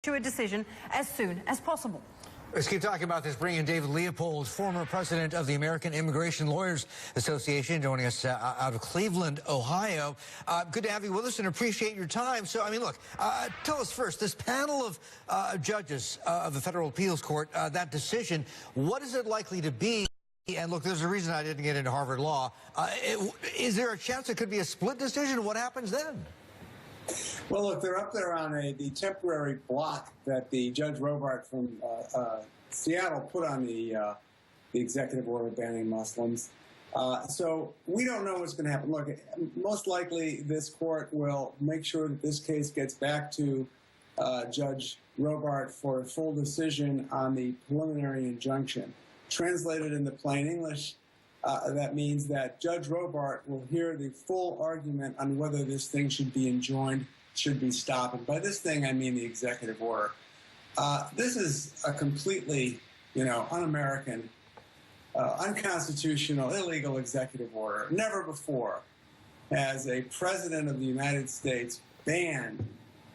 to a decision as soon as possible. Let's keep talking about this. Bringing in David Leopold, former president of the American Immigration Lawyers Association, joining us out of Cleveland, Ohio. Good to have you with us and appreciate your time. So, I mean, look, tell us first, this panel of judges of the Federal Appeals Court, that decision, what is it likely to be? And look, there's a reason I didn't get into Harvard Law. Is there a chance it could be a split decision? What happens then? Well, look, they're up there on the temporary block that the Judge Robart from Seattle put on the executive order banning Muslims. So we don't know what's going to happen. Look, most likely this court will make sure that this case gets back to Judge Robart for a full decision on the preliminary injunction. Translated into plain English, that means that Judge Robart will hear the full argument on whether this thing should be enjoined, should be stopped. And by this thing, I mean the executive order. This is a completely, un-American, unconstitutional, illegal executive order. Never before has a president of the United States banned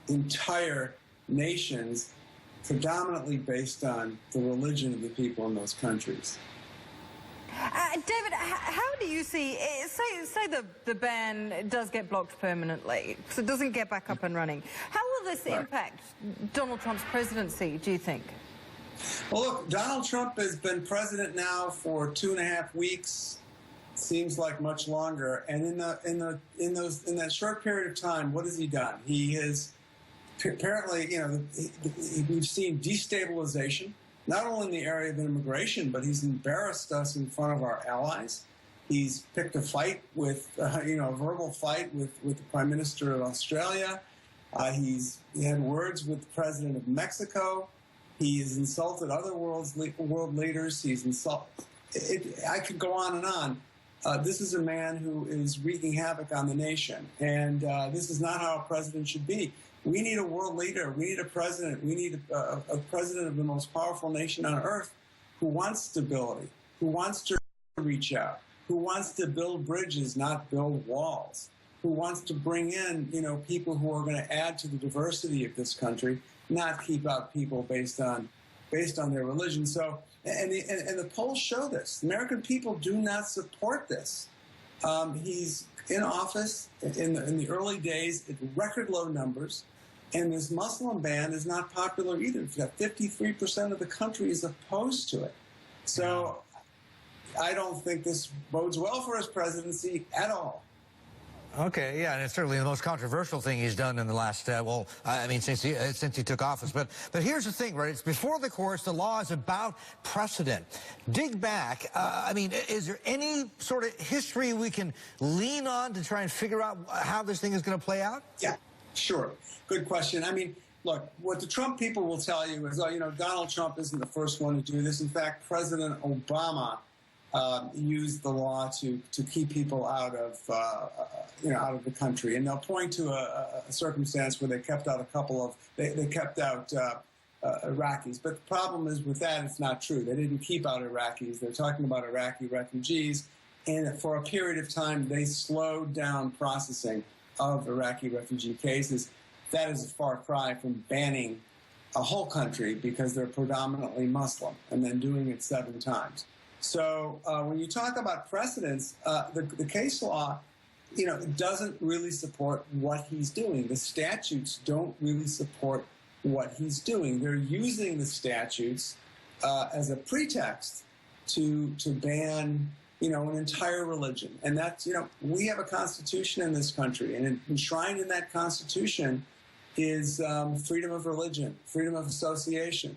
entire nations predominantly based on the religion of the people in those countries. David, how do you see, say the ban does get blocked permanently, so it doesn't get back up and running. How will this impact Donald Trump's presidency, do you think? Well, look, Donald Trump has been president now for 2.5 weeks, seems like much longer, and in that short period of time, what has he done? He has apparently, we've seen destabilization, not only in the area of immigration, but he's embarrassed us in front of our allies. He's picked a fight with, a verbal fight with the Prime Minister of Australia. He had words with the President of Mexico. He has insulted other world leaders. He's insulted. I could go on and on. This is a man who is wreaking havoc on the nation, and this is not how a president should be. We need a world leader. We need a president. We need a president of the most powerful nation on earth who wants stability, who wants to reach out, who wants to build bridges, not build walls, who wants to bring in, people who are going to add to the diversity of this country, not keep out people based on their religion. So, and the polls show this. The American people do not support this. He's in office in the early days at record low numbers. And this Muslim ban is not popular either. You've got 53% of the country is opposed to it. So I don't think this bodes well for his presidency at all. Okay, yeah, and it's certainly the most controversial thing he's done in the last, since he took office. But here's the thing, right? It's before the courts. The law is about precedent. Dig back. Is there any sort of history we can lean on to try and figure out how this thing is going to play out? Yeah, sure. Good question. Look, what the Trump people will tell you is, Donald Trump isn't the first one to do this. In fact, President Obama used the law to keep people out of the country, and they'll point to a circumstance where they kept out they kept out Iraqis. But the problem is with that, it's not true. They didn't keep out Iraqis. They're talking about Iraqi refugees, and for a period of time, they slowed down processing of Iraqi refugee cases. That is a far cry from banning a whole country because they're predominantly Muslim, and then doing it 7 times. So when you talk about precedents, the case law, doesn't really support what he's doing. The statutes don't really support what he's doing. They're using the statutes as a pretext to ban, an entire religion. And that's, we have a constitution in this country, and enshrined in that constitution is freedom of religion, freedom of association.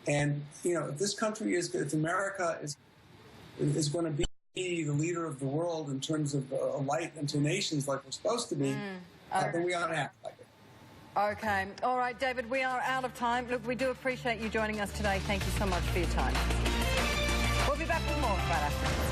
And, if this country if America is going to be the leader of the world in terms of a light into nations like we're supposed to be, then we ought to act like it. Okay. All right, David, we are out of time. Look, we do appreciate you joining us today. Thank you so much for your time. We'll be back with more right after this.